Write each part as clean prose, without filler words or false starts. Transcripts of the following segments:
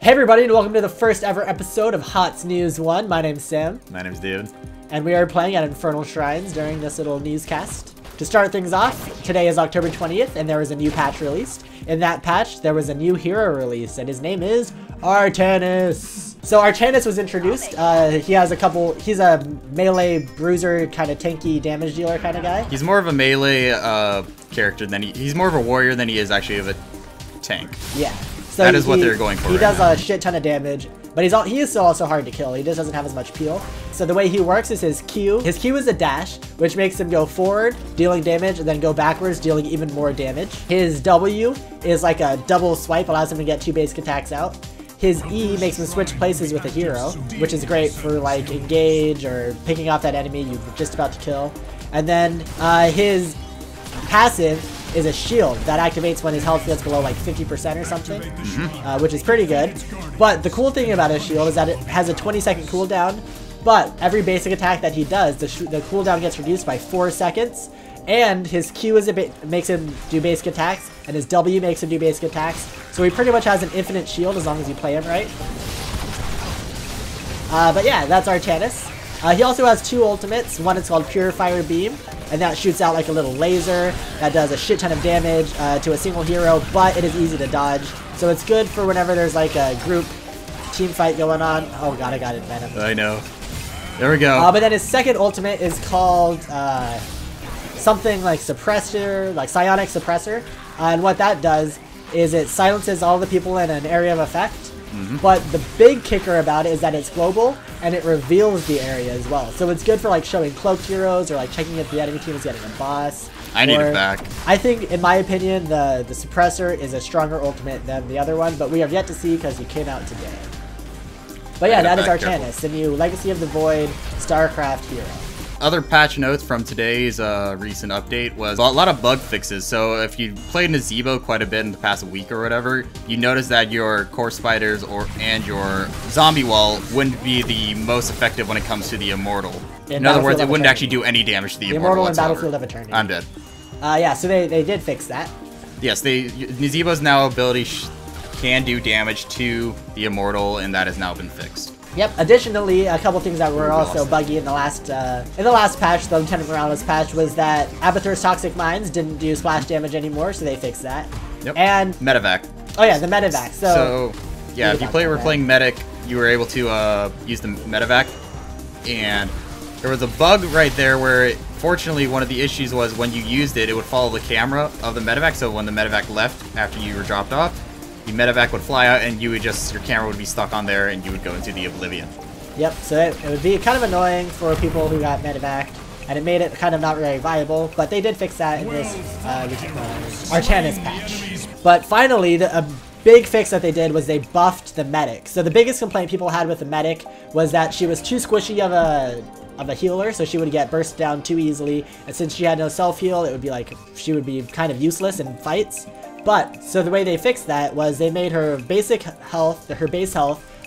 Hey everybody, and welcome to the first ever episode of HOTS News 1. My name's Sam. My name's David. And we are playing at Infernal Shrines during this little newscast. To start things off, today is October 20th, and there was a new patch released. In that patch, there was a new hero release, and his name is Artanis. So Artanis was introduced. He's a melee bruiser, kind of tanky damage dealer kind of guy. He's more of a melee character than he's more of a warrior than he is actually of a tank. Yeah. So that is what they're going for. He does a shit ton of damage, but he is still also hard to kill. He just doesn't have as much peel. So the way he works is his Q. His Q is a dash, which makes him go forward, dealing damage, and then go backwards, dealing even more damage. His W is like a double swipe, allows him to get 2 basic attacks out. His E makes him switch places with a hero, which is great for like engage or picking off that enemy you're just about to kill. And then his passive is a shield that activates when his health gets below like 50% or something, which is pretty good. But the cool thing about his shield is that it has a 20-second cooldown, but every basic attack that he does, the cooldown gets reduced by 4 seconds, and his Q makes him do basic attacks, and his W makes him do basic attacks. So he pretty much has an infinite shield as long as you play him right. But yeah, that's Artanis. He also has 2 ultimates. One is called Purifier Beam, and that shoots out like a little laser that does a shit ton of damage to a single hero, but it is easy to dodge. So it's good for whenever there's like a group team fight going on. Oh god, I got it, Venom. I know. There we go. But then his second ultimate is called something like Suppressor, like Psionic Suppressor. And what that does is it silences all the people in an area of effect. But the big kicker about it is that it's global, and it reveals the area as well. So it's good for like showing cloaked heroes, or like checking if the enemy team is getting a boss. I need it back. I think, in my opinion, the Suppressor is a stronger ultimate than the other one, but we have yet to see because he came out today. But yeah, that is Artanis, the new Legacy of the Void StarCraft hero. Other patch notes from today's recent update was a lot of bug fixes. So if you played Nazebo quite a bit in the past week or whatever, you notice that your core spiders and your zombie wall wouldn't be the most effective when it comes to the immortal. In other words, it wouldn't actually do any damage to the immortal in Battlefield of Eternity. I'm dead. Yeah, so they did fix that. Yes, Nazebo's now ability can do damage to the immortal, and that has now been fixed. Yep. Additionally, a couple things that were also buggy in the last patch, the Lieutenant Morales patch, was that Abathur's Toxic Mines didn't do splash damage anymore, so they fixed that. Yep. And Medevac. Oh yeah, the Medevac. So yeah, if you were playing Medic, you were able to use the Medevac, and there was a bug right there where, fortunately, one of the issues was when you used it, it would follow the camera of the Medevac. So when the Medevac left after you were dropped off, the Medevac would fly out, and your camera would be stuck on there, and you would go into the oblivion. Yep, so it would be kind of annoying for people who got Medevac, and it made it kind of not very viable, but they did fix that in this Artanis patch. But finally, a big fix that they did was they buffed the Medic. So the biggest complaint people had with the Medic was that she was too squishy of a healer, so she would get burst down too easily, and since she had no self-heal, it would be like she would be kind of useless in fights. But, so the way they fixed that was they made her base health,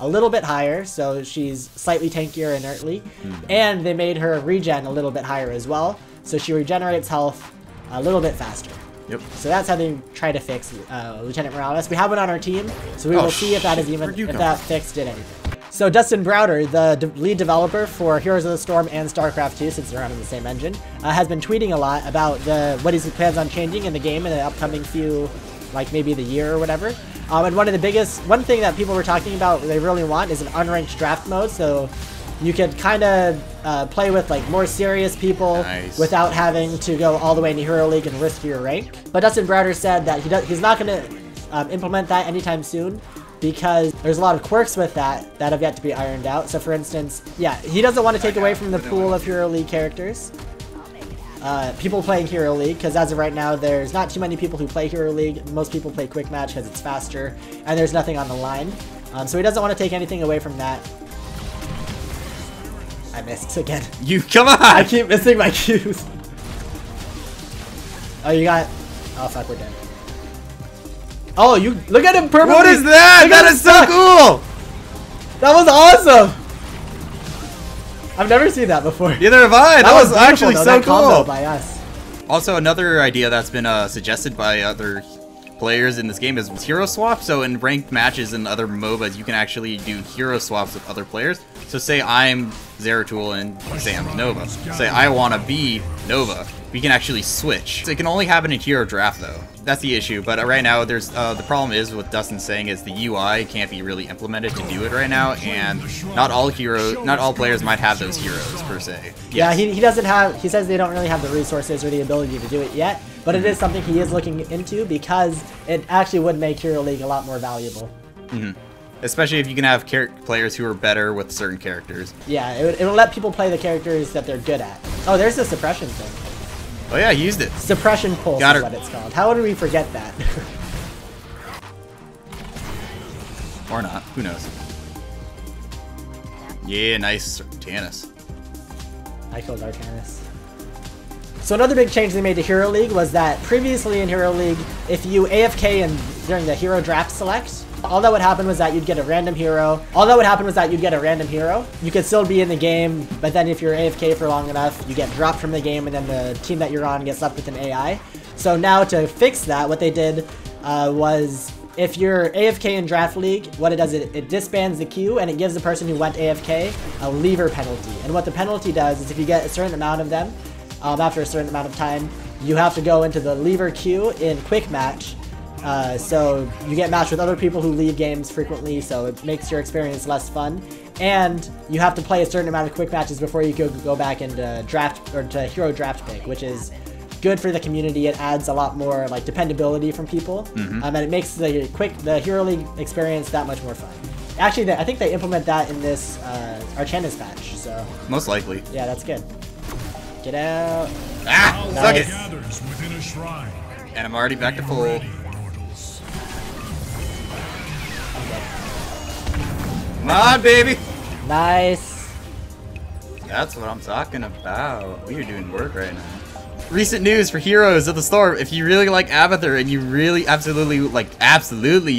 a little bit higher, so she's slightly tankier inertly, and they made her regen a little bit higher as well, so she regenerates health a little bit faster. Yep. So that's how they try to fix Lieutenant Morales. We have it on our team, so we will see if that fix did anything. So Dustin Browder, the lead developer for Heroes of the Storm and StarCraft 2, since they're running the same engine, has been tweeting a lot about what he plans on changing in the game in the upcoming few, like maybe the year or whatever. And one thing that people were talking about they really want is an unranked draft mode, so you could kind of play with like more serious people without having to go all the way into Hero League and risk your rank. But Dustin Browder said that he's not going to implement that anytime soon, because there's a lot of quirks with that have yet to be ironed out. So for instance, yeah, he doesn't want to take away from the pool of Hero League characters. People playing Hero League, because as of right now, there's not too many people who play Hero League. Most people play Quick Match because it's faster, and there's nothing on the line. So he doesn't want to take anything away from that. I missed again. Come on! I keep missing my cues. Oh, you got... Oh, fuck, we're dead. Oh, you... Look at him perfectly... What is that? That is so cool! That was awesome! I've never seen that before. Neither have I. That was actually so cool. By us. Also, another idea that's been suggested by other players in this game is hero swap. So in ranked matches and other MOBAs, you can actually do hero swaps with other players. So say I'm Zeratul and say I'm Nova. Say I want to be Nova. We can actually switch. So it can only happen in hero draft though. That's the issue. But right now, there's the problem is what Dustin's saying is the UI can't be really implemented to do it right now, and not all players might have those heroes per se. Yeah, he doesn't have. He says they don't really have the resources or the ability to do it yet. But it is something he is looking into because it actually would make Hero League a lot more valuable. Especially if you can have players who are better with certain characters. Yeah, it will let people play the characters that they're good at. Oh, there's the suppression thing. Oh yeah, he used it. Suppression pulse is what it's called. How would we forget that? Or not. Who knows? Yeah, nice Artanis. I killed Artanis. So another big change they made to Hero League was that previously in Hero League, if you AFK during the hero draft select, all that would happen was that you'd get a random hero. You could still be in the game, but then if you're AFK for long enough, you get dropped from the game, and then the team that you're on gets left with an AI. So now to fix that, what they did was if you're AFK in Draft League, what it does is it disbands the queue, and it gives the person who went AFK a leaver penalty. And what the penalty does is if you get a certain amount of them, after a certain amount of time, you have to go into the leaver queue in quick match. So you get matched with other people who leave games frequently, so it makes your experience less fun. And you have to play a certain amount of quick matches before you go back into draft or to hero draft pick, which is good for the community. It adds a lot more like dependability from people, and it makes the Hero League experience that much more fun. Actually, I think they implement that in this Artanis patch. So most likely. Yeah, that's good. Get out. Ah! Nice. Suck it. And I'm already back to full. Come on, baby. Nice. That's what I'm talking about. We are doing work right now. Recent news for Heroes of the Storm. If you really like Abathur and you really absolutely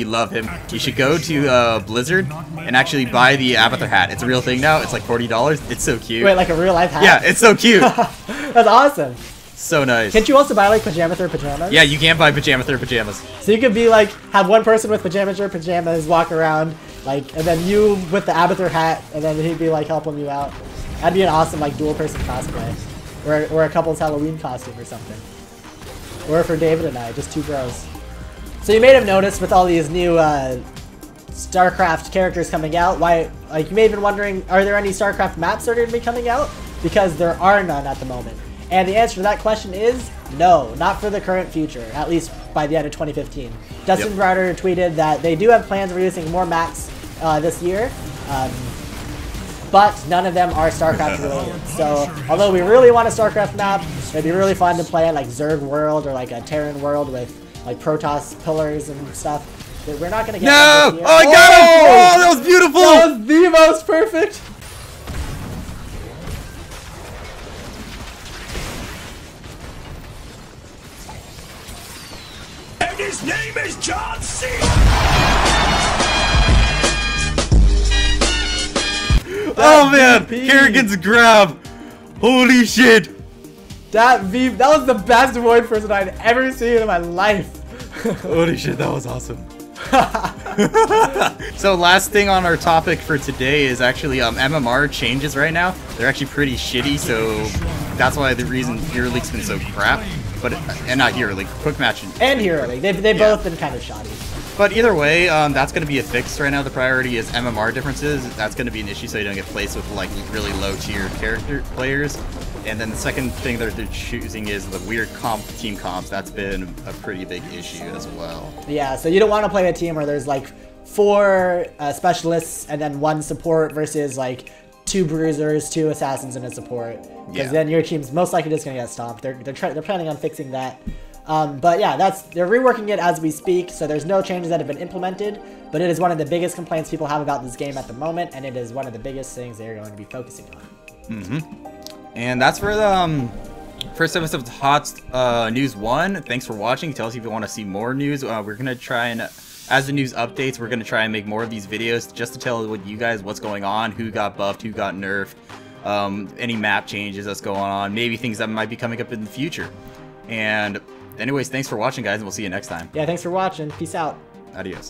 love him, you should go to Blizzard and actually buy the Abathur hat. It's a real thing now. It's like $40. It's so cute. Wait, like a real life hat? Yeah, it's so cute. That's awesome. So nice. Can't you also buy like Pajamathur pajamas? Yeah, you can buy Pajamathur pajamas. So you could be like, have one person with Pajamathur pajamas walk around, like, and then you with the Abathur hat, and then he'd be like helping you out. That'd be an awesome like dual person cosplay. Or a couple's Halloween costume or something. Or for David and I, just two bros. So you may have noticed with all these new StarCraft characters coming out, you may have been wondering, are there any StarCraft maps that are going to be coming out? Because there are none at the moment. And the answer to that question is no, not for the current future, at least by the end of 2015. Dustin Browder tweeted that they do have plans of releasing more maps this year. But none of them are StarCraft related. So, although we really want a StarCraft map, it'd be really fun to play at like Zerg World or like a Terran World with like Protoss pillars and stuff. But we're not gonna get no! This year. Oh, I got him! Oh, that was beautiful! That was the most perfect! And his name is John C. Oh man, Kerrigan's grab! Holy shit! That was the best void person I'd ever seen in my life. Holy shit, that was awesome. So last thing on our topic for today is actually MMR changes right now. They're actually pretty shitty, so that's why the reason Hero League's been so crap. And not Hero League, Quick Match and Hero League. They've both been kind of shoddy. But either way, that's going to be a fix right now. The priority is MMR differences. That's going to be an issue so you don't get placed with like really low tier character players. And then the second thing that they're choosing is the weird team comps. That's been a pretty big issue as well. Yeah, so you don't want to play a team where there's like 4 specialists and then 1 support versus like 2 bruisers, 2 assassins, and a support. Because then your team's most likely just going to get stomped. They're planning on fixing that. But yeah, they're reworking it as we speak, so there's no changes that have been implemented, but it is one of the biggest complaints people have about this game at the moment, and it is one of the biggest things they're going to be focusing on. And that's for the first episode of Hot News 1. Thanks for watching. Tell us if you want to see more news. We're going to try and, as the news updates, we're going to try and make more of these videos just to tell you guys what's going on, who got buffed, who got nerfed, any map changes that's going on, maybe things that might be coming up in the future. And Anyways, thanks for watching, guys, and we'll see you next time. Yeah, thanks for watching. Peace out. Adios.